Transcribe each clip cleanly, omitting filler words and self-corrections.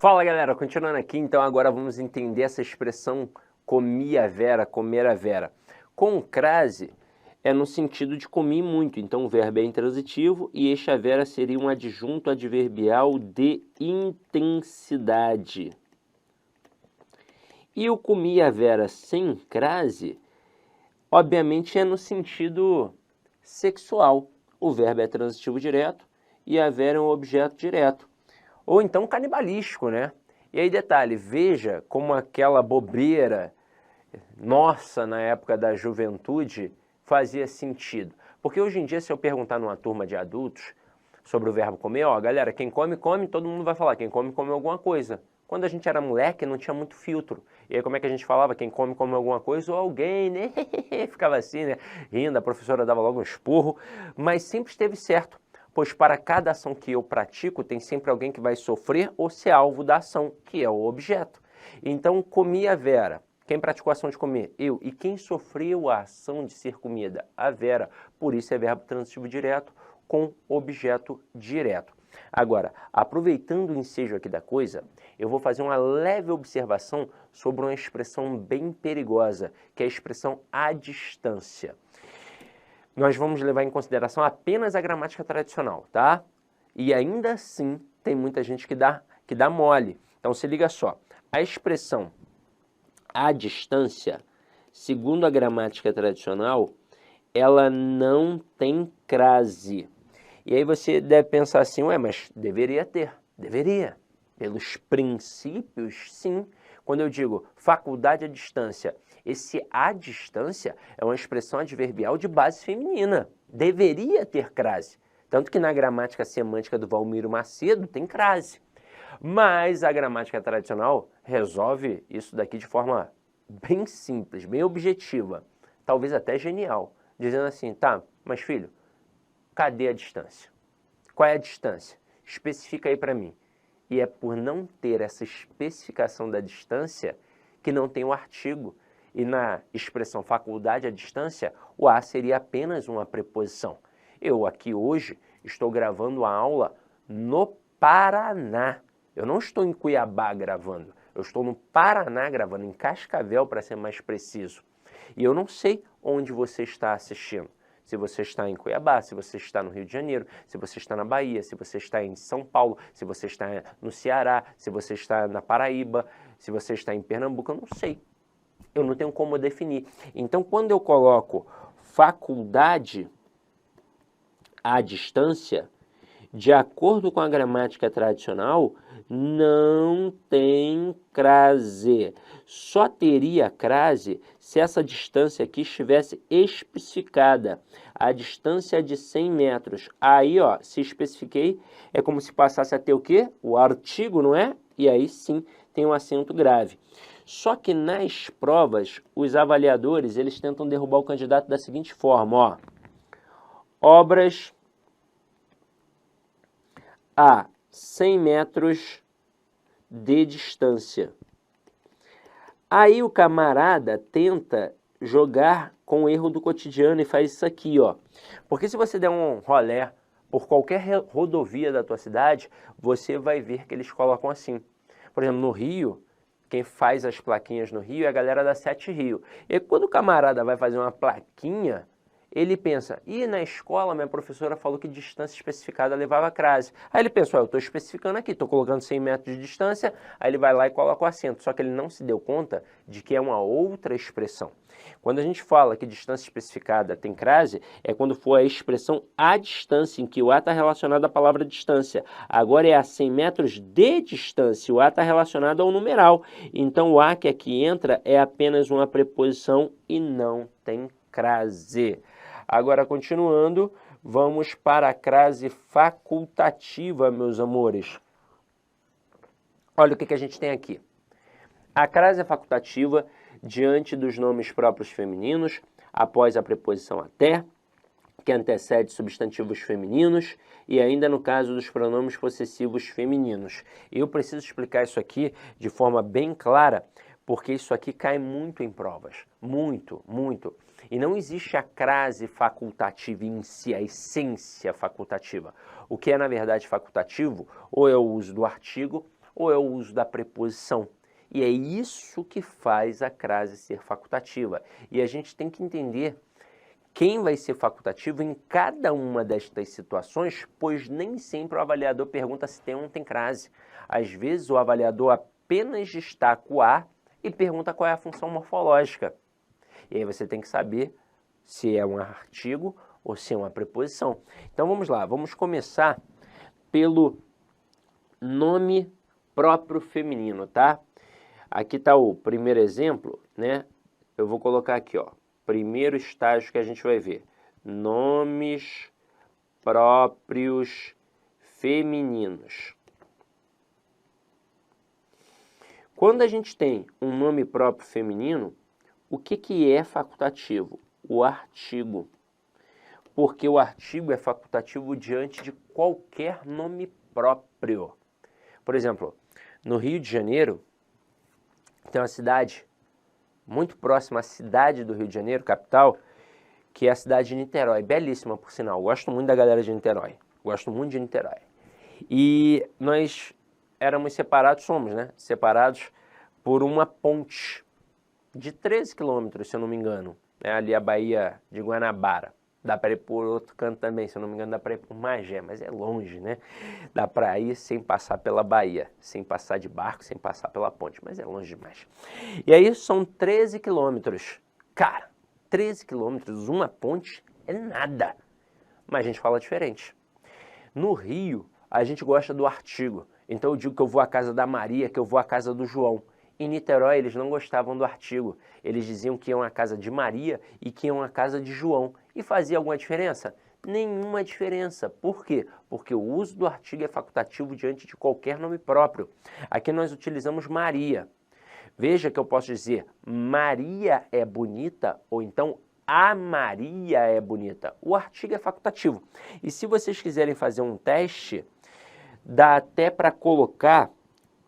Fala galera, continuando aqui, então agora vamos entender essa expressão comi a Vera, comer a Vera. Com crase é no sentido de comi muito, então o verbo é intransitivo e este a Vera seria um adjunto adverbial de intensidade. E o comi a Vera sem crase, obviamente é no sentido sexual. O verbo é transitivo direto e a Vera é um objeto direto. Ou então canibalístico, né? E aí detalhe, veja como aquela bobeira nossa na época da juventude fazia sentido. Porque hoje em dia, se eu perguntar numa turma de adultos sobre o verbo comer, ó, galera, quem come, come, todo mundo vai falar, quem come, come alguma coisa. Quando a gente era moleque, não tinha muito filtro. E aí como é que a gente falava? Quem come, come alguma coisa ou alguém, né? Ficava assim, né? Rindo, a professora dava logo um esporro, mas sempre esteve certo. Pois para cada ação que eu pratico, tem sempre alguém que vai sofrer ou ser alvo da ação, que é o objeto. Então, comi a Vera. Quem praticou a ação de comer? Eu. E quem sofreu a ação de ser comida? A Vera. Por isso é verbo transitivo direto com objeto direto. Agora, aproveitando o ensejo aqui da coisa, eu vou fazer uma leve observação sobre uma expressão bem perigosa, que é a expressão à distância. Nós vamos levar em consideração apenas a gramática tradicional, tá? E ainda assim, tem muita gente que dá mole. Então, se liga só. A expressão à distância, segundo a gramática tradicional, ela não tem crase. E aí você deve pensar assim, ué, mas deveria ter. Deveria. Pelos princípios, sim. Quando eu digo faculdade à distância, esse à distância é uma expressão adverbial de base feminina. Deveria ter crase. Tanto que na gramática semântica do Valmiro Macedo tem crase. Mas a gramática tradicional resolve isso daqui de forma bem simples, bem objetiva, talvez até genial, dizendo assim, tá, mas filho, cadê a distância? Qual é a distância? Especifica aí para mim. E é por não ter essa especificação da distância que não tem o artigo. E na expressão faculdade à distância, o a seria apenas uma preposição. Eu aqui hoje estou gravando a aula no Paraná. Eu não estou em Cuiabá gravando, eu estou no Paraná gravando, em Cascavel para ser mais preciso. E eu não sei onde você está assistindo. Se você está em Cuiabá, se você está no Rio de Janeiro, se você está na Bahia, se você está em São Paulo, se você está no Ceará, se você está na Paraíba, se você está em Pernambuco, eu não sei. Eu não tenho como definir. Então, quando eu coloco faculdade à distância, de acordo com a gramática tradicional, não tem crase. Só teria crase se essa distância aqui estivesse especificada. A distância é de 100 metros. Aí, ó, se especifiquei, é como se passasse a ter o quê? O artigo, não é? E aí sim tem um acento grave. Só que nas provas, os avaliadores, eles tentam derrubar o candidato da seguinte forma, ó. Obras a 100 metros de distância. Aí o camarada tenta jogar com o erro do cotidiano e faz isso aqui, ó. Porque se você der um rolé por qualquer rodovia da tua cidade, você vai ver que eles colocam assim. Por exemplo, no Rio, quem faz as plaquinhas no Rio é a galera da Sete Rio. E quando o camarada vai fazer uma plaquinha, ele pensa, e na escola minha professora falou que distância especificada levava crase. Aí ele pensa, eu estou especificando aqui, estou colocando 100 metros de distância, aí ele vai lá e coloca o acento. Só que ele não se deu conta de que é uma outra expressão. Quando a gente fala que distância especificada tem crase, é quando for a expressão à distância, em que o a está relacionado à palavra distância. Agora é a 100 metros de distância, o a está relacionado ao numeral. Então o a que aqui entra é apenas uma preposição e não tem crase. Agora, continuando, vamos para a crase facultativa, meus amores. Olha o que a gente tem aqui. A crase facultativa, diante dos nomes próprios femininos, após a preposição até, que antecede substantivos femininos, e ainda no caso dos pronomes possessivos femininos. Eu preciso explicar isso aqui de forma bem clara, porque isso aqui cai muito em provas. Muito, muito. E não existe a crase facultativa em si, a essência facultativa. O que é, na verdade, facultativo, ou é o uso do artigo, ou é o uso da preposição? E é isso que faz a crase ser facultativa. E a gente tem que entender quem vai ser facultativo em cada uma destas situações, pois nem sempre o avaliador pergunta se tem ou não tem crase. Às vezes o avaliador apenas destaca o A e pergunta qual é a função morfológica. E aí você tem que saber se é um artigo ou se é uma preposição. Então vamos lá, vamos começar pelo nome próprio feminino, tá? Aqui está o primeiro exemplo, né? Eu vou colocar aqui, ó. Primeiro estágio que a gente vai ver. Nomes próprios femininos. Quando a gente tem um nome próprio feminino, o que é facultativo? O artigo. Porque o artigo é facultativo diante de qualquer nome próprio. Por exemplo, no Rio de Janeiro, tem uma cidade muito próxima à cidade do Rio de Janeiro, capital, que é a cidade de Niterói. Belíssima, por sinal. Gosto muito da galera de Niterói. Gosto muito de Niterói. E nós éramos separados, somos, né? Separados por uma ponte de 13 quilômetros, se eu não me engano. É ali a Baía de Guanabara. Dá para ir por outro canto também, se eu não me engano, dá para ir por Magé, mas é longe, né? Dá para ir sem passar pela Bahia, sem passar de barco, sem passar pela ponte, mas é longe demais. E aí são 13 quilômetros. Cara, 13 quilômetros, uma ponte é nada. Mas a gente fala diferente. No Rio, a gente gosta do artigo. Então eu digo que eu vou à casa da Maria, que eu vou à casa do João. Em Niterói, eles não gostavam do artigo. Eles diziam que iam à casa de Maria e que iam à casa de João. E fazia alguma diferença? Nenhuma diferença. Por quê? Porque o uso do artigo é facultativo diante de qualquer nome próprio. Aqui nós utilizamos Maria. Veja que eu posso dizer Maria é bonita ou então a Maria é bonita. O artigo é facultativo. E se vocês quiserem fazer um teste, dá até para colocar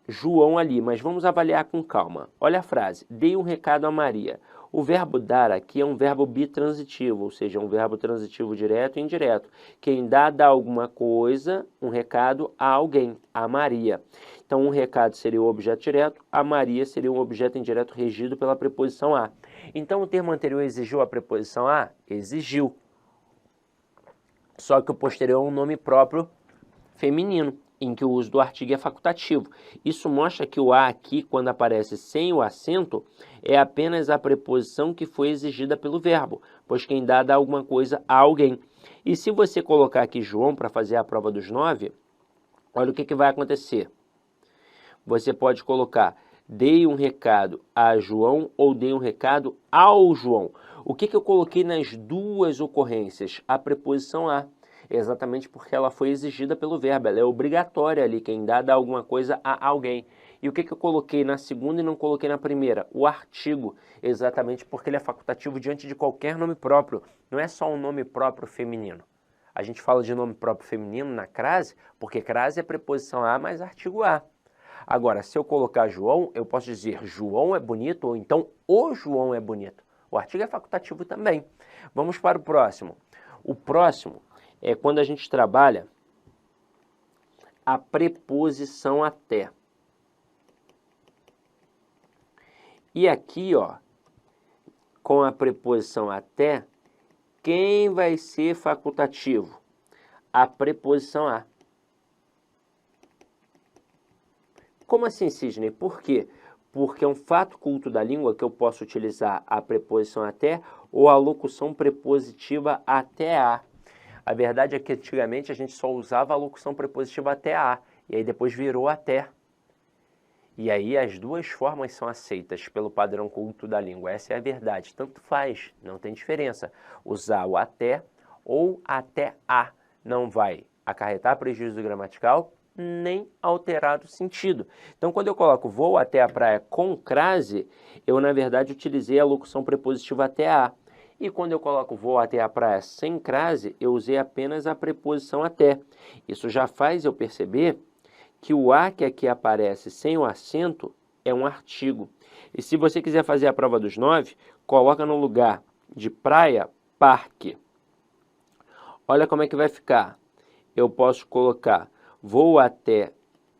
João ali, mas vamos avaliar com calma. Olha a frase, dei um recado a Maria. O verbo dar aqui é um verbo bitransitivo, ou seja, um verbo transitivo direto e indireto. Quem dá alguma coisa, um recado a alguém, a Maria. Então, um recado seria o objeto direto, a Maria seria um objeto indireto regido pela preposição a. Então, o termo anterior exigiu a preposição a? Exigiu. Só que o posterior é um nome próprio feminino, em que o uso do artigo é facultativo. Isso mostra que o a aqui, quando aparece sem o acento, é apenas a preposição que foi exigida pelo verbo, pois quem dá alguma coisa a alguém. E se você colocar aqui João para fazer a prova dos 9, olha o que vai acontecer. Você pode colocar, dei um recado a João ou dei um recado ao João. O que eu coloquei nas duas ocorrências? A preposição a. Exatamente porque ela foi exigida pelo verbo, ela é obrigatória ali, quem dá alguma coisa a alguém. E o que eu coloquei na segunda e não coloquei na primeira? O artigo, exatamente porque ele é facultativo diante de qualquer nome próprio, não é só um nome próprio feminino. A gente fala de nome próprio feminino na crase, porque crase é preposição a mais artigo a. Agora, se eu colocar João, eu posso dizer João é bonito ou então o João é bonito. O artigo é facultativo também. Vamos para o próximo. O próximo é quando a gente trabalha a preposição até. E aqui, ó, com a preposição até, quem vai ser facultativo? A preposição a. Como assim, Sidney? Por quê? Porque é um fato culto da língua que eu posso utilizar a preposição até ou a locução prepositiva até a. A verdade é que antigamente a gente só usava a locução prepositiva até a, e aí depois virou até. E aí as duas formas são aceitas pelo padrão culto da língua. Essa é a verdade. Tanto faz, não tem diferença. Usar o até ou até a não vai acarretar prejuízo gramatical, nem alterar o sentido. Então, quando eu coloco vou até a praia com crase, eu, na verdade, utilizei a locução prepositiva até a. E quando eu coloco vou até a praia sem crase, eu usei apenas a preposição até. Isso já faz eu perceber que o a que aqui aparece sem o acento é um artigo. E se você quiser fazer a prova dos 9, coloca no lugar de praia, parque. Olha como é que vai ficar. Eu posso colocar vou até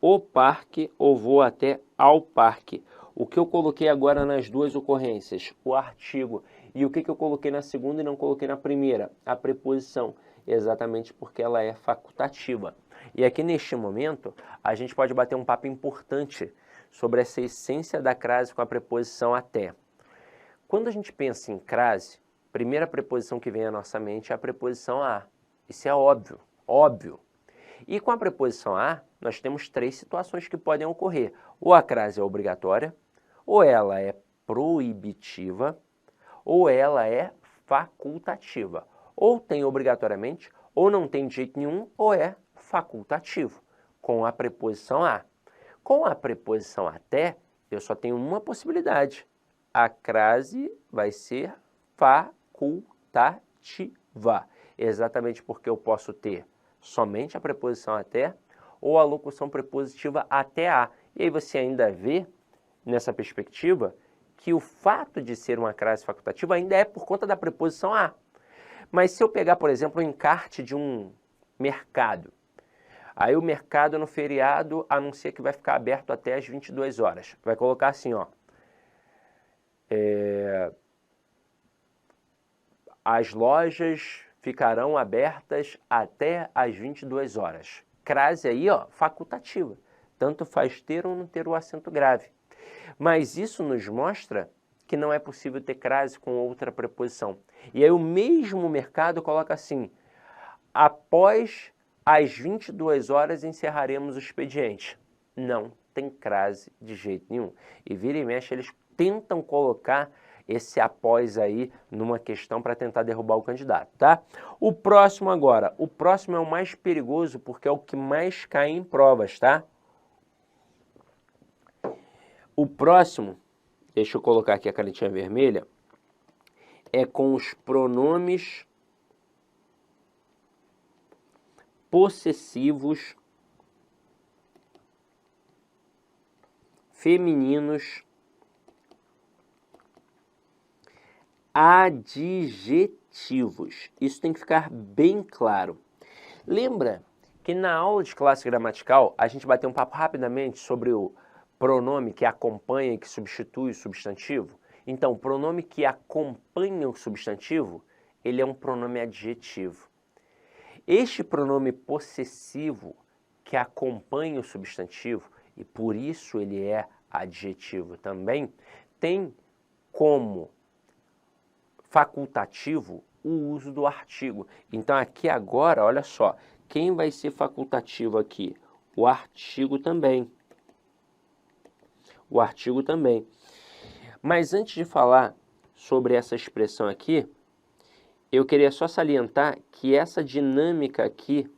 o parque ou vou até ao parque. O que eu coloquei agora nas duas ocorrências? O artigo. E o que eu coloquei na segunda e não coloquei na primeira? A preposição. Exatamente porque ela é facultativa. E aqui neste momento, a gente pode bater um papo importante sobre essa essência da crase com a preposição até. Quando a gente pensa em crase, a primeira preposição que vem à nossa mente é a preposição a. Isso é óbvio, óbvio. E com a preposição a, nós temos três situações que podem ocorrer. Ou a crase é obrigatória, ou ela é proibitiva, ou ela é facultativa. Ou tem obrigatoriamente, ou não tem de jeito nenhum, ou é facultativo, com a preposição a. Com a preposição até, eu só tenho uma possibilidade. A crase vai ser facultativa, exatamente porque eu posso ter somente a preposição até ou a locução prepositiva até a. E aí você ainda vê, nessa perspectiva, que o fato de ser uma crase facultativa ainda é por conta da preposição a. Mas se eu pegar, por exemplo, o encarte de um mercado, aí o mercado no feriado anuncia que vai ficar aberto até às 22 horas. Vai colocar assim, ó. As lojas ficarão abertas até às 22 horas. Crase aí, ó, facultativa. Tanto faz ter ou não ter o acento grave. Mas isso nos mostra que não é possível ter crase com outra preposição. E aí o mesmo mercado coloca assim: após às 22 horas encerraremos o expediente. Não tem crase de jeito nenhum. E vira e mexe, eles tentam colocar esse após aí numa questão para tentar derrubar o candidato, tá? O próximo agora, o próximo é o mais perigoso porque é o que mais cai em provas, tá? O próximo, deixa eu colocar aqui a canetinha vermelha, é com os pronomes possessivos femininos adjetivos. Isso tem que ficar bem claro. Lembra que na aula de classe gramatical a gente bateu um papo rapidamente sobre o pronome que acompanha e que substitui o substantivo? Então, o pronome que acompanha o substantivo, ele é um pronome adjetivo. Este pronome possessivo que acompanha o substantivo, e por isso ele é adjetivo também, tem como facultativo o uso do artigo. Então aqui agora, olha só, quem vai ser facultativo aqui? O artigo também. O artigo também. Mas antes de falar sobre essa expressão aqui, eu queria só salientar que essa dinâmica aqui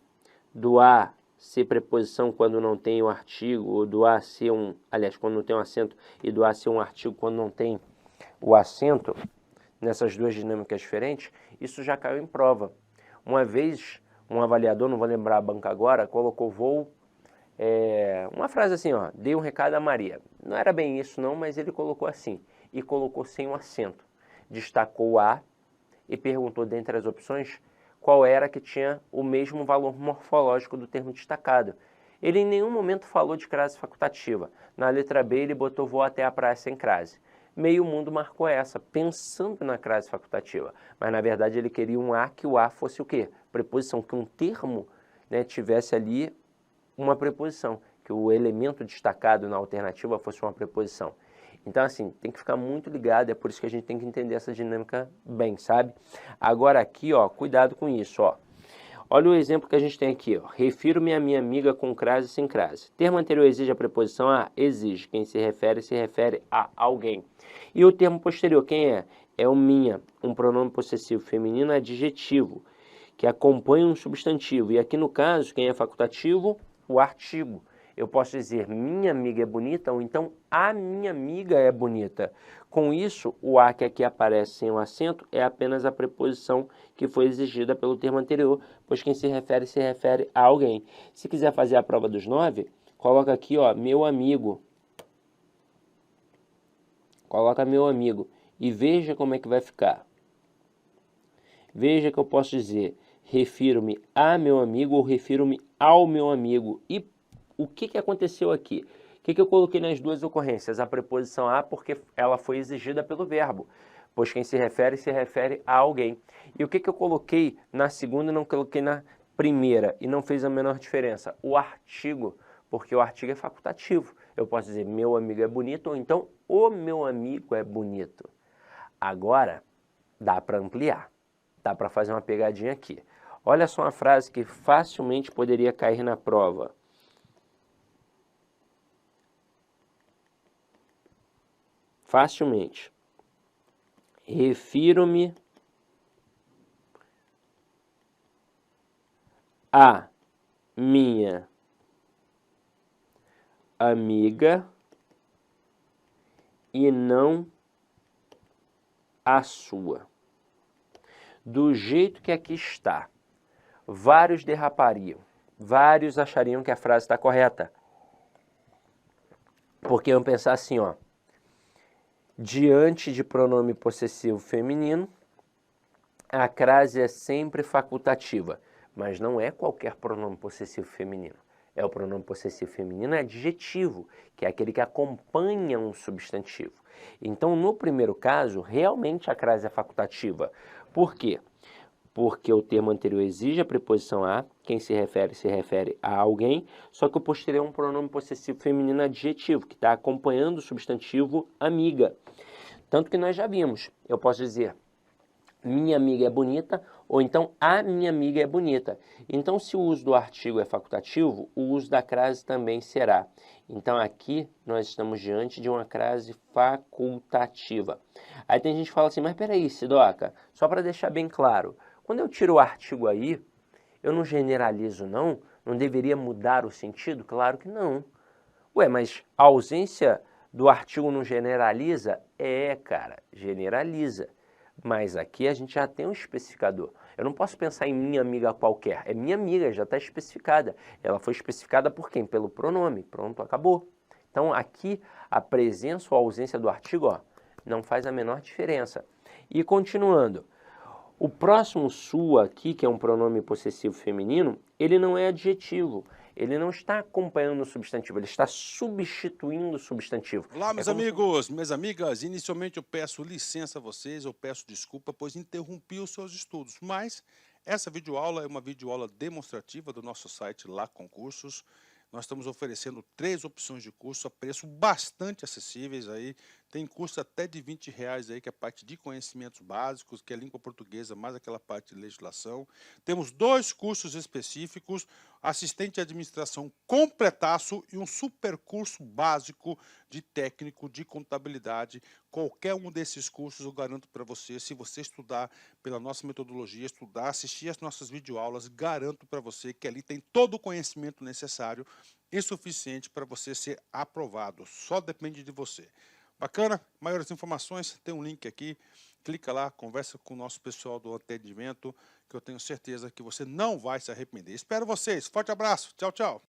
do a ser preposição quando não tem o artigo, ou do a ser quando não tem um acento, e do a ser um artigo quando não tem o acento, nessas duas dinâmicas diferentes, isso já caiu em prova. Uma vez, um avaliador, não vou lembrar a banca agora, colocou uma frase assim, ó, dei um recado a Maria. Não era bem isso não, mas ele colocou assim, e colocou sem um acento. Destacou o a e perguntou dentre as opções qual era que tinha o mesmo valor morfológico do termo destacado. Ele em nenhum momento falou de crase facultativa. Na letra B ele botou vou até a praia sem crase. Meio mundo marcou essa, pensando na crase facultativa. Mas, na verdade, ele queria um a, que o a fosse o quê? Preposição, que um termo, né, tivesse ali uma preposição, que o elemento destacado na alternativa fosse uma preposição. Então, assim, tem que ficar muito ligado, é por isso que a gente tem que entender essa dinâmica bem, sabe? Agora aqui, ó, cuidado com isso, ó. Olha o exemplo que a gente tem aqui, ó. Refiro-me à minha amiga com crase e sem crase. Termo anterior exige a preposição a? Exige. Quem se refere a alguém. E o termo posterior, quem é? É o minha, um pronome possessivo feminino adjetivo, que acompanha um substantivo. E aqui no caso, quem é facultativo? O artigo. Eu posso dizer minha amiga é bonita ou então a minha amiga é bonita. Com isso, o a que aqui aparece sem o acento é apenas a preposição que foi exigida pelo termo anterior, pois quem se refere a alguém. Se quiser fazer a prova dos 9, coloca aqui, ó, meu amigo. Coloca meu amigo e veja como é que vai ficar. Veja que eu posso dizer refiro-me a meu amigo ou refiro-me ao meu amigo. E o que aconteceu aqui? O que eu coloquei nas duas ocorrências? A preposição a, porque ela foi exigida pelo verbo, pois quem se refere a alguém. E o que eu coloquei na segunda e não coloquei na primeira, e não fez a menor diferença? O artigo, porque o artigo é facultativo. Eu posso dizer, meu amigo é bonito, ou então, o meu amigo é bonito. Agora, dá para ampliar, dá para fazer uma pegadinha aqui. Olha só uma frase que facilmente poderia cair na prova. Facilmente. Refiro-me a minha amiga e não a sua. Do jeito que aqui está, vários derrapariam, vários achariam que a frase está correta. Porque iam pensar assim, ó, diante de pronome possessivo feminino, a crase é sempre facultativa, mas não é qualquer pronome possessivo feminino. É o pronome possessivo feminino adjetivo, que é aquele que acompanha um substantivo. Então, no primeiro caso, realmente a crase é facultativa. Por quê? Porque o termo anterior exige a preposição a, quem se refere a alguém, só que o posterior é um pronome possessivo feminino adjetivo, que está acompanhando o substantivo amiga. Tanto que nós já vimos, eu posso dizer, minha amiga é bonita, ou então a minha amiga é bonita. Então, se o uso do artigo é facultativo, o uso da crase também será. Então, aqui nós estamos diante de uma crase facultativa. Aí tem gente que fala assim, mas peraí, Sidoca, só para deixar bem claro, quando eu tiro o artigo aí, eu não generalizo não? Não deveria mudar o sentido? Claro que não. Ué, mas a ausência do artigo não generaliza? É, cara, generaliza. Mas aqui a gente já tem um especificador. Eu não posso pensar em minha amiga qualquer. É minha amiga, já está especificada. Ela foi especificada por quem? Pelo pronome. Pronto, acabou. Então aqui a presença ou a ausência do artigo, ó, não faz a menor diferença. E continuando. O próximo sua aqui, que é um pronome possessivo feminino, ele não é adjetivo. Ele não está acompanhando o substantivo, ele está substituindo o substantivo. Olá, meus amigos, minhas amigas. Inicialmente eu peço licença a vocês, eu peço desculpa, pois interrompi os seus estudos. Mas essa videoaula é uma videoaula demonstrativa do nosso site Lá Concursos. Nós estamos oferecendo 3 opções de curso a preço bastante acessíveis aí. Tem curso até de R$ 20 aí, que é a parte de conhecimentos básicos, que é língua portuguesa, mais aquela parte de legislação. Temos 2 cursos específicos, assistente de administração completaço e um super curso básico de técnico de contabilidade. Qualquer um desses cursos eu garanto para você, se você estudar pela nossa metodologia, estudar, assistir as nossas videoaulas, garanto para você que ali tem todo o conhecimento necessário e suficiente para você ser aprovado. Só depende de você. Bacana? Maiores informações, tem um link aqui. Clica lá, conversa com o nosso pessoal do atendimento, que eu tenho certeza que você não vai se arrepender. Espero vocês. Forte abraço. Tchau, tchau.